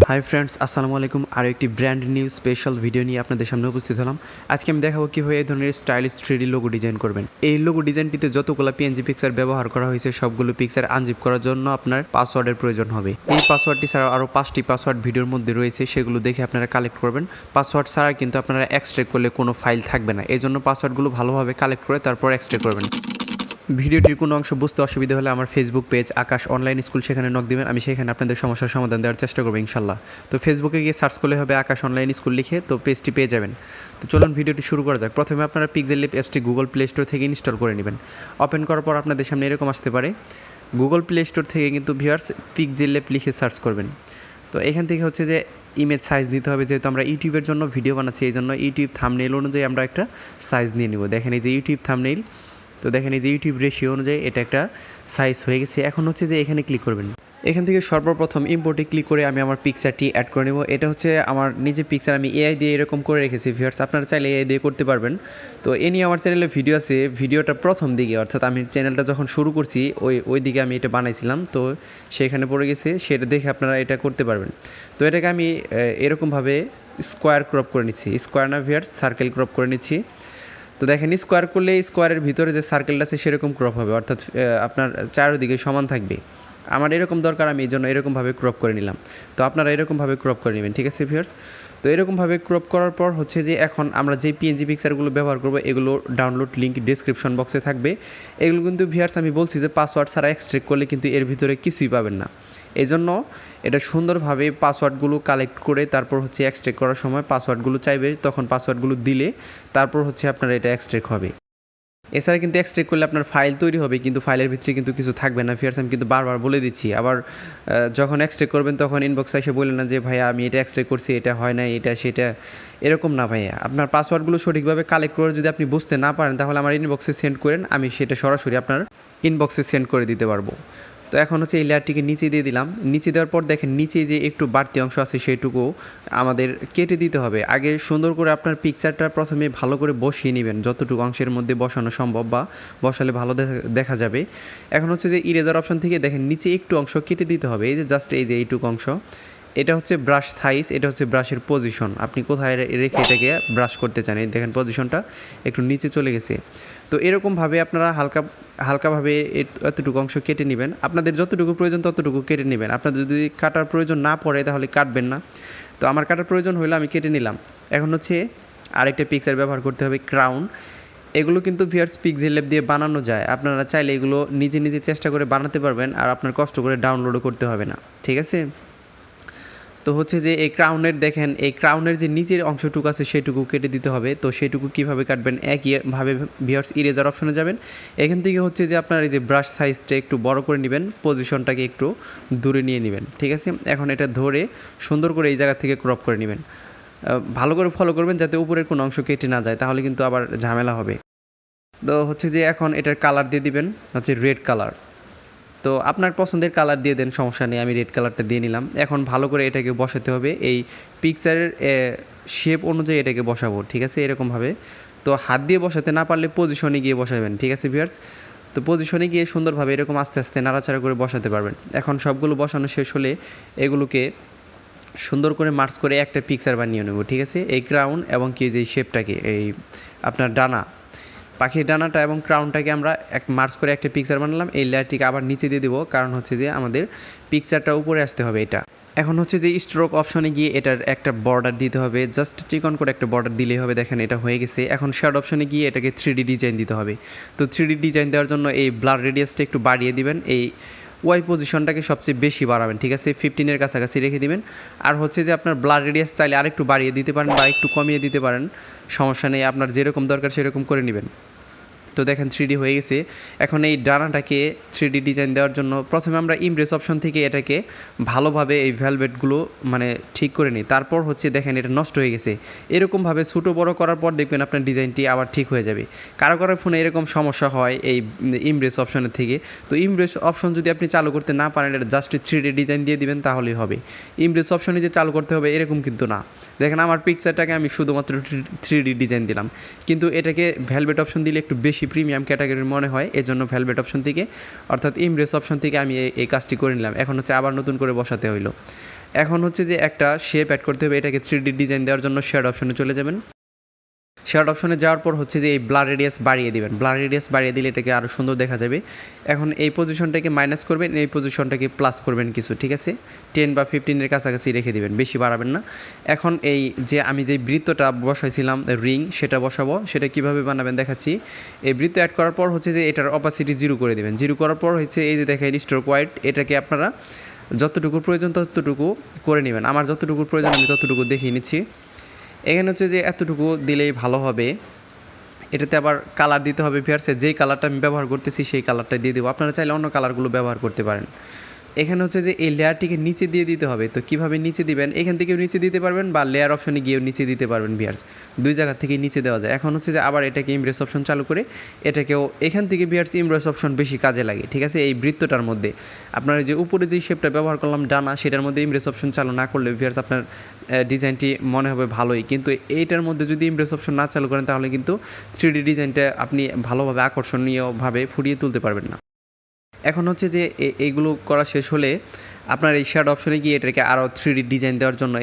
Hi friends, আসসালামু আলাইকুম। আরও একটি ব্র্যান্ড নিউ স্পেশাল ভিডিও নিয়ে আপনাদের সামনে উপস্থিত হলাম। আজকে আমি দেখাবো কীভাবে এই ধরনের স্টাইলিশ 3D লোগো ডিজাইন করবেন। এই লোগো ডিজাইনটিতে যতগুলো পিএনজি পিকচার ব্যবহার করা হয়েছে সবগুলো পিকচার আনজিপ করার জন্য আপনার পাসওয়ার্ডের প্রয়োজন হবে। এই পাসওয়ার্ডটি ছাড়া আরও 5টি পাসওয়ার্ড ভিডিওর মধ্যে রয়েছে, সেগুলো দেখে আপনারা কালেক্ট করবেন। পাসওয়ার্ড ছাড়া কিন্তু আপনারা এক্সট্রাক্ট করলে কোনো ফাইল থাকবে না, এই জন্য পাসওয়ার্ডগুলো ভালোভাবে কালেক্ট করে তারপর এক্সট্রাক্ট করবেন। ভিডিওটির কোনো অংশ বুঝতে অসুবিধা হলে আমার ফেসবুক পেজ আকাশ অনলাইন স্কুল, সেখানে নক দিবেন। আমি সেখানে আপনাদের সমস্যার সমাধান দেওয়ার চেষ্টা করবো ইনশাল্লাহ। তো ফেসবুকে গিয়ে সার্চ করলে হবে আকাশ অনলাইন স্কুল লিখে, তো পেজটি পেয়ে যাবেন। তো চলুন ভিডিওটি শুরু করা যাক। প্রথমে আপনারা পিক্সেলল্যাব অ্যাপসটি গুগল প্লে স্টোর থেকে ইনস্টল করে নেবেন। ওপেন করার পর আপনাদের সামনে এরকম আসতে পারে। গুগল প্লে স্টোর থেকে কিন্তু ভিউয়ার্স পিক্সেলল্যাব লিখে সার্চ করবেন। তো এখান থেকে হচ্ছে যে ইমেজ সাইজ নিতে হবে, যেহেতু আমরা ইউটিউবের জন্য ভিডিও বানাচ্ছি, এই জন্য ইউটিউব থাম্বনেইল অনুযায়ী আমরা একটা সাইজ নিয়ে নিব। দেখেন এই যে ইউটিউব থাম্বনেইল, তো দেখেন এই যে ইউটিউব রেশিও অনুযায়ী এটা একটা সাইজ হয়ে গেছে। এখন হচ্ছে যে এখানে ক্লিক করবেন। এখান থেকে সর্বপ্রথম ইম্পোর্টে ক্লিক করে আমি আমার পিকচারটি অ্যাড করে নেব। এটা হচ্ছে আমার নিজের পিকচার, আমি এআই দিয়ে এরকম করে রেখেছি ভিউয়ার্স, আপনারা চাইলে এআই দিয়ে করতে পারবেন। তো এ নিয়ে আমার চ্যানেলে ভিডিও আছে, ভিডিওটা প্রথম দিকে অর্থাৎ আমি চ্যানেলটা যখন শুরু করছি ওই দিকে আমি এটা বানাইছিলাম, তো সেখানে পড়ে গেছে, সেটা দেখে আপনারা এটা করতে পারবেন। তো এটাকে আমি এরকমভাবে স্কোয়ার ক্রপ করে নিচ্ছি, স্কোয়ার না ভিউয়ার্স, সার্কেল ক্রপ করে নিচ্ছি। তো দেখেন স্কোয়ার করলে স্কোয়ারের ভিতরে যে সার্কেলটা আছে সেরকম ক্রপ হবে, অর্থাৎ আপনার চারদিকে সমান থাকবে। আমার এরকম দরকার, আমি এই জন্য এরকমভাবে ক্রপ করে নিলাম। তো আপনারা এরকমভাবে ক্রপ করে নেবেন, ঠিক আছে ভিউয়ার্স। তো এরকমভাবে ক্রপ করার পর হচ্ছে যে এখন আমরা যে পিএনজি পিকচারগুলো ব্যবহার করবো এগুলো ডাউনলোড লিঙ্ক ডিসক্রিপশন বক্সে থাকবে। এগুলো কিন্তু ভিউয়ার্স আমি বলছি যে পাসওয়ার্ড ছাড়া এক্সট্রাক্ট করলে কিন্তু এর ভিতরে কিছুই পাবেন না। এই জন্য এটা সুন্দরভাবে পাসওয়ার্ডগুলো কালেক্ট করে তারপর হচ্ছে এক্সট্রাক্ট করার সময় পাসওয়ার্ডগুলো চাইবে, তখন পাসওয়ার্ডগুলো দিলে তারপর হচ্ছে আপনার এটা এক্সট্রাক্ট হবে। এছাড়া কিন্তু এক্সট্রাক্ট করলে আপনার ফাইল তৈরি হবে, কিন্তু ফাইলের ভিতরে কিন্তু কিছু থাকবে না ভিউয়ার্স, আমি কিন্তু বারবার বলে দিচ্ছি। আবার যখন এক্সট্রাক্ট করবেন তখন ইনবক্সে এসে বললেন না যে ভাইয়া আমি এটা এক্সট্রাক্ট করছি, এটা হয় না, এটা সেটা, এরকম না ভাইয়া। আপনার পাসওয়ার্ডগুলো সঠিকভাবে কালেক্ট করে যদি আপনি বুঝতে না পারেন তাহলে আমার ইনবক্সে সেন্ড করেন, আমি সেটা সরাসরি আপনার ইনবক্সে সেন্ড করে দিতে পারবো। তো এখন হচ্ছে এই লেয়ারটিকে নিচে দিয়ে দিলাম। নিচে দেওয়ার পর দেখেন নিচে যে একটু বাড়তি অংশ আছে সেইটুকু আমাদের কেটে দিতে হবে। আগে সুন্দর করে আপনার পিকচারটা প্রথমে ভালো করে বসিয়ে নেবেন, যতটুকু অংশের মধ্যে বসানো সম্ভব বা বসালে ভালো দেখা যাবে। এখন হচ্ছে যে ইরেজার অপশন থেকে দেখেন নিচে একটু অংশ কেটে দিতে হবে, এই যে জাস্ট এই যে এইটুকু অংশ। এটা হচ্ছে ব্রাশ সাইজ, এটা হচ্ছে ব্রাশের পজিশন, আপনি কোথায় রেখে এটাকে ব্রাশ করতে চান। এই দেখেন পজিশনটা একটু নিচে চলে গেছে। তো এরকমভাবে আপনারা হালকাভাবে এতটুকু অংশ কেটে নেবেন, আপনাদের যতটুকু প্রয়োজন ততটুকু কেটে নেবেন। আপনাদের যদি কাটার প্রয়োজন না পড়ে তাহলে কাটবেন না। তো আমার কাটার প্রয়োজন হলে আমি কেটে নিলাম। এখন হচ্ছে আরেকটা পিকচার ব্যবহার করতে হবে, ক্রাউন। এগুলো কিন্তু ভিউয়ার্স পিক্সেলল্যাব দিয়ে বানানো যায়, আপনারা চাইলে এগুলো নিজে নিজে চেষ্টা করে বানাতে পারবেন, আর আপনার কষ্ট করে ডাউনলোডও করতে হবে না, ঠিক আছে। তো হচ্ছে যে এই ক্রাউনের দেখেন এই ক্রাউনের যে নিচের অংশটুকু আছে সেটুকু কেটে দিতে হবে। তো সেটুকু কীভাবে কাটবেন, একইভাবে ভিউয়ার্স ইরেজার অপশনে যাবেন। এখান থেকে হচ্ছে যে আপনার এই যে ব্রাশ সাইজটা একটু বড় করে নেবেন, পজিশনটাকে একটু দূরে নিয়ে নেবেন, ঠিক আছে। এখন এটা ধরে সুন্দর করে এই জায়গা থেকে ক্রপ করে নেবেন। ভালো করে ফলো করবেন যাতে উপরের কোনো অংশ কেটে না যায়, তাহলে কিন্তু আবার ঝামেলা হবে। তো হচ্ছে যে এখন এটার কালার দিয়ে দিবেন হচ্ছে রেড কালার। তো আপনার পছন্দের কালার দিয়ে দেন, সমস্যা নেই, আমি রেড কালারটা দিয়ে নিলাম। এখন ভালো করে এটাকে বসাতে হবে, এই পিকচারের শেপ অনুযায়ী এটাকে বসাবো, ঠিক আছে, এরকমভাবে। তো হাত দিয়ে বসাতে না পারলে পজিশনে গিয়ে বসাবেন, ঠিক আছে ভিউয়ার্স। তো পজিশনে গিয়ে সুন্দরভাবে এরকম আস্তে আস্তে নাড়াচাড়া করে বসাতে পারবেন। এখন সবগুলো বসানো শেষ হলে এগুলোকে সুন্দর করে মার্চ করে একটা পিকচার বানিয়ে নেব, ঠিক আছে। এই ক্রাউন এবং কি যে শেপটাকে, এই আপনার ডানা, পাখির ডানাটা এবং ক্রাউনটাকে আমরা মার্চ করে একটা পিকচার বানালাম। এই লেয়ারটিকে আবার নিচে দিয়ে দেবো, কারণ হচ্ছে যে আমাদের পিকচারটা উপরে আসতে হবে। এটা এখন হচ্ছে যে স্ট্রোক অপশনে গিয়ে এটার একটা বর্ডার দিতে হবে, জাস্ট চিকন করে একটা বর্ডার দিলেই হবে। দেখেন এটা হয়ে গেছে। এখন শ্যাডো অপশনে গিয়ে এটাকে 3D ডিজাইন দিতে হবে। তো 3D ডিজাইন দেওয়ার জন্য এই ব্লার রেডিয়াসটা একটু বাড়িয়ে দিবেন, এই ওয়াই পজিশনটাকে সবচেয়ে বেশি বাড়াবেন, ঠিক আছে, 15-এর কাছাকাছি রেখে দিবেন। আর হচ্ছে যে আপনার ব্লার রেডিয়াস চাইলে আরেকটু বাড়িয়ে দিতে পারেন বা একটু কমিয়ে দিতে পারেন, সমস্যা নেই, আপনার যেরকম দরকার সেরকম করে নেবেন। তো দেখেন 3D হয়ে গেছে। এখন এই ডানাটাকে 3D ডিজাইন দেওয়ার জন্য প্রথমে আমরা ইমপ্রেস অপশন থেকে এটাকে ভালোভাবে এই ভেলভেটগুলো মানে ঠিক করে নিই। তারপর হচ্ছে দেখেন এটা নষ্ট হয়ে গেছে, এরকমভাবে ছোটো বড়ো করার পর দেখবেন আপনার ডিজাইনটি আবার ঠিক হয়ে যাবে। কারো ফোনে এরকম সমস্যা হয় এই ইমপ্রেস অপশনের থেকে। তো ইমপ্রেস অপশন যদি আপনি চালু করতে না পারেন, এটা জাস্ট 3D ডিজাইন দিয়ে দিবেন তাহলেই হবে। ইমপ্রেস অপশনে যে চালু করতে হবে এরকম কিন্তু না। দেখেন আমার পিকচারটাকে আমি শুধুমাত্র 3D ডিজাইন দিলাম, কিন্তু এটাকে ভেলভেট অপশন দিলে একটু বেশি প্রিমিয়াম ক্যাটাগরির মনে হয়, এজন্য ভেলভেট অপশন থেকে অর্থাৎ ইমপ্রেস অপশন থেকে আমি এই কাজটি করে নিলাম। এখন হচ্ছে আবার নতুন করে বসাতে হইলো। এখন হচ্ছে যে একটা শেপ অ্যাড করতে হবে, এটাকে 3D ডিজাইন দেওয়ার জন্য শেড অপশনে চলে যাবেন। শেড অপশনে যাওয়ার পর হচ্ছে যে এই ব্লার রেডিয়াস বাড়িয়ে দিবেন, ব্লার রেডিয়াস বাড়িয়ে দিলে এটাকে আরও সুন্দর দেখা যাবে। এখন এই পজিশনটাকে মাইনাস করবেন, এই পজিশনটাকে প্লাস করবেন কিছু, ঠিক আছে, 10 বা 15-এর কাছাকাছি রেখে দিবেন, বেশি বাড়াবেন না। এখন এই যে আমি যে বৃত্তটা বসাইছিলাম রিং, সেটা বসাবো, সেটা কীভাবে বানাবেন দেখাচ্ছি। এই বৃত্ত অ্যাড করার পর হচ্ছে যে এটার অপাসিটি 0 করে দেবেন। 0 করার পর হচ্ছে এই যে দেখেন স্ট্রোক হোয়াইট, এটাকে আপনারা যতটুকু প্রয়োজন ততটুকু করে নেবেন। আমার যতটুকু প্রয়োজন আমি ততটুকু দেখিয়ে নিচ্ছি। এখানে হচ্ছে যে এতটুকু দিলেই ভালো হবে। এটাতে আবার কালার দিতে হবে ভিউয়ার্স, যেই কালারটা আমি ব্যবহার করতেছি সেই কালারটা দিয়ে দেবো, আপনারা চাইলে অন্য কালারগুলো ব্যবহার করতে পারেন। এখানে হচ্ছে যে এই লেয়ারটিকে নিচে দিয়ে দিতে হবে। তো কীভাবে নিচে দিবেন, এখান থেকেও নিচে দিতে পারবেন বা লেয়ার অপশনে গিয়েও নিচে দিতে পারবেন ভিউয়ার্স, দুই জায়গা থেকে নিচে দেওয়া যায়। এখন হচ্ছে যে আবার এটাকে ইমপ্রেস অপশন চালু করে এটাকেও এখান থেকে ভিউয়ার্স ইমপ্রেস অপশন বেশি কাজে লাগে, ঠিক আছে। এই বৃত্তটার মধ্যে আপনার যে উপরে যে শেপটা ব্যবহার করলাম ডানা, সেটার মধ্যে ইমপ্রেস অপশন চালু না করলে ভিউয়ার্স আপনার ডিজাইনটি মনে হবে ভালোই, কিন্তু এইটার মধ্যে যদি ইমপ্রেস অপশন না চালু করেন তাহলে কিন্তু 3D ডিজাইনটা আপনি ভালোভাবে আকর্ষণীয়ভাবে ফুটিয়ে তুলতে পারবেন না। এখন হচ্ছে যে এইগুলো করা শেষ হলে আপনার এই শেড অপশনে গিয়ে এটাকে আরও 3D ডিজাইন দেওয়ার জন্য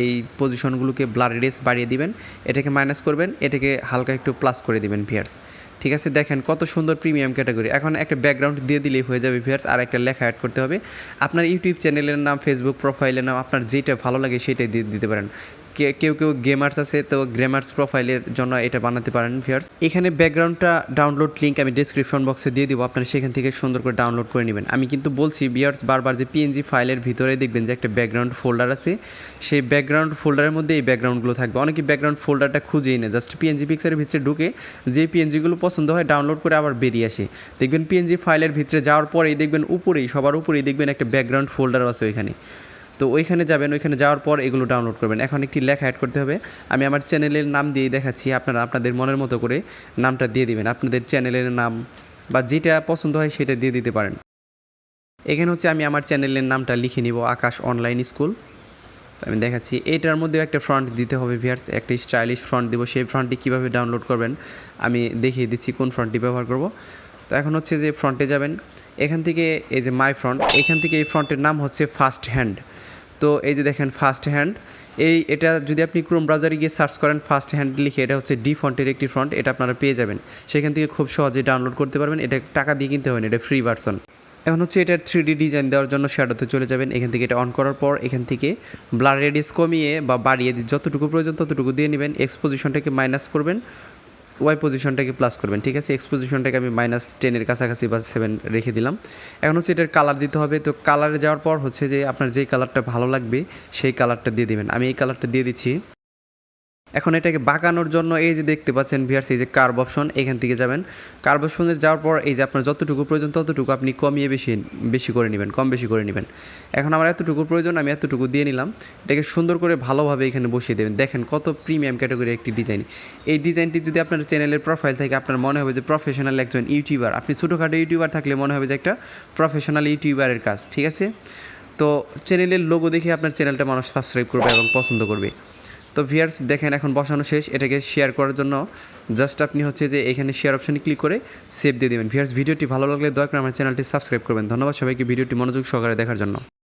এই পজিশনগুলোকে ব্লার রেডিয়াস বাড়িয়ে দিবেন, এটাকে মাইনাস করবেন, এটাকে হালকা একটু প্লাস করে দিবেন ভিউয়ার্স, ঠিক আছে। দেখেন কত সুন্দর প্রিমিয়াম ক্যাটাগরি। এখন একটা ব্যাকগ্রাউন্ড দিয়ে দিলেই হয়ে যাবে ভিউয়ার্স, আর একটা লেখা অ্যাড করতে হবে। আপনার ইউটিউব চ্যানেলের নাম, ফেসবুক প্রোফাইলের নাম, আপনার যেটা ভালো লাগে সেটাই দিয়ে দিতে পারেন। কেউ গেমার্স আছে, তো গেমার্স প্রোফাইলের জন্য এটা বানাতে পারেন ভিউয়ার্স। এখানে ব্যাকগ্রাউন্ডটা ডাউনলোড লিঙ্ক আমি ডিসক্রিপশন বক্সে দিয়ে দিব, আপনারা সেখান থেকে সুন্দর করে ডাউনলোড করে নেবেন। আমি কিন্তু বলছি ভিউয়ার্স বারবার যে পিএনজি ফাইলের ভিতরে দেখবেন যে একটা ব্যাকগ্রাউন্ড ফোল্ডার আছে, সেই ব্যাকগ্রাউন্ড ফোল্ডারের মধ্যে এই ব্যাকগ্রাউন্ডগুলো থাকবে। অনেকে ব্যাকগ্রাউন্ড ফোল্ডারটা খুঁজেই না, জাস্ট পিএনজি পিকচারের ভিতরে ঢুকে যে পিএনজিগুলো পছন্দ হয় ডাউনলোড করে আবার বেরিয়ে আসে। দেখবেন পিএনজি ফাইলের ভিতরে যাওয়ার পরেই দেখবেন উপরেই সবার উপরেই দেখবেন একটা ব্যাকগ্রাউন্ড ফোল্ডার আছে ওইখানে। তো ওইখানে যাবেন, ওইখানে যাওয়ার পর এগুলো ডাউনলোড করবেন। এখন একটি লেখা অ্যাড করতে হবে, আমি আমার চ্যানেলের নাম দিয়ে দেখাচ্ছি, আপনারা আপনাদের মনের মতো করে নামটা দিয়ে দিবেন, আপনাদের চ্যানেলের নাম বা যেটা পছন্দ হয় সেটা দিয়ে দিতে পারেন। এখানে হচ্ছে আমি আমার চ্যানেলের নামটা লিখে নিব, আকাশ অনলাইন স্কুল। তো আমি দেখাচ্ছি, এইটার মধ্যেও একটা ফ্রন্ট দিতে হবে ভিউয়ার্স, একটা স্টাইলিশ ফ্রন্ট দেবো। সেই ফ্রন্টটি কীভাবে ডাউনলোড করবেন আমি দেখিয়ে দিচ্ছি কোন ফ্রন্টটি ব্যবহার করব। তো এখন হচ্ছে যে ফ্রন্টে যাবেন, এখান থেকে এই যে মাই ফ্রন্ট, এখান থেকে এই ফ্রন্টের নাম হচ্ছে ফার্স্ট হ্যান্ড। তো এই যে দেখেন ফার্স্ট হ্যান্ড, এটা যদি আপনি ক্রোম ব্রাউজারে গিয়ে সার্চ করেন ফার্স্ট হ্যান্ড লিখে, এটা হচ্ছে ডি ফন্টের একটি ফ্রন্ট, এটা আপনারা পেয়ে যাবেন, সেখান থেকে খুব সহজে ডাউনলোড করতে পারবেন। এটা টাকা দিয়ে কিনতে হবে না, এটা ফ্রি ভার্সন। এখন হচ্ছে এটার 3D ডিজাইন দেওয়ার জন্য শ্যাডোতে চলে যাবেন। এখান থেকে এটা অন করার পর এখান থেকে ব্লার রেডিয়াস কমিয়ে বা বাড়িয়ে যতটুকু প্রয়োজন ততটুকু দিয়ে নেবেন। এক্স পজিশনটাকে মাইনাস করবেন, ওয়াই পজিশনটাকে প্লাস করবেন, ঠিক আছে। এক্স পজিশনটাকে আমি -10-এর কাছাকাছি বা 7 রেখে দিলাম। এখন হচ্ছে এটার কালার দিতে হবে। তো কালারে যাওয়ার পর হচ্ছে যে আপনার যেই কালারটা ভালো লাগবে সেই কালারটা দিয়ে দিবেন। আমি এই কালারটা দিয়ে দিচ্ছি। এখন এটাকে বাঁকানোর জন্য এই যে দেখতে পাচ্ছেন ভিউয়ার্স, এই যে কার্ভ অপশন, এখান থেকে যাবেন। কার্ভ অপশনে যাওয়ার পর এই যে আপনার যতটুকু প্রয়োজন ততটুকু আপনি কমিয়ে বেশি করে নেবেন, কম বেশি করে নেবেন। এখন আমার এতটুকু প্রয়োজন, আমি এতটুকু দিয়ে নিলাম। এটাকে সুন্দর করে ভালোভাবে এখানে বসিয়ে দেবেন। দেখেন কত প্রিমিয়াম ক্যাটাগরির একটি ডিজাইন। এই ডিজাইনটি যদি আপনার চ্যানেলের প্রোফাইল থাকে, আপনার মনে হবে যে প্রফেশনাল একজন ইউটিউবার, আপনি ছোটোখাটো ইউটিউবার থাকলে মনে হবে যে একটা প্রফেশনাল ইউটিউবারের কাজ, ঠিক আছে। তো চ্যানেলের লোগো দেখে আপনার চ্যানেলটা মানুষ সাবস্ক্রাইব করবে এবং পছন্দ করবে। তো ভিউয়ার্স দেখেন এখন বসানো শেষ। এটাকে শেয়ার করার জন্য জাস্ট আপনি হচ্ছে যে এখানে শেয়ার অপশানে ক্লিক করে সেভ দিয়ে দেবেন। ভিউয়ার্স ভিডিওটি ভালো লাগলে দয়া করে আমার চ্যানেলটি সাবস্ক্রাইব করবেন। ধন্যবাদ সবাইকে ভিডিওটি মনোযোগ সহকারে দেখার জন্য।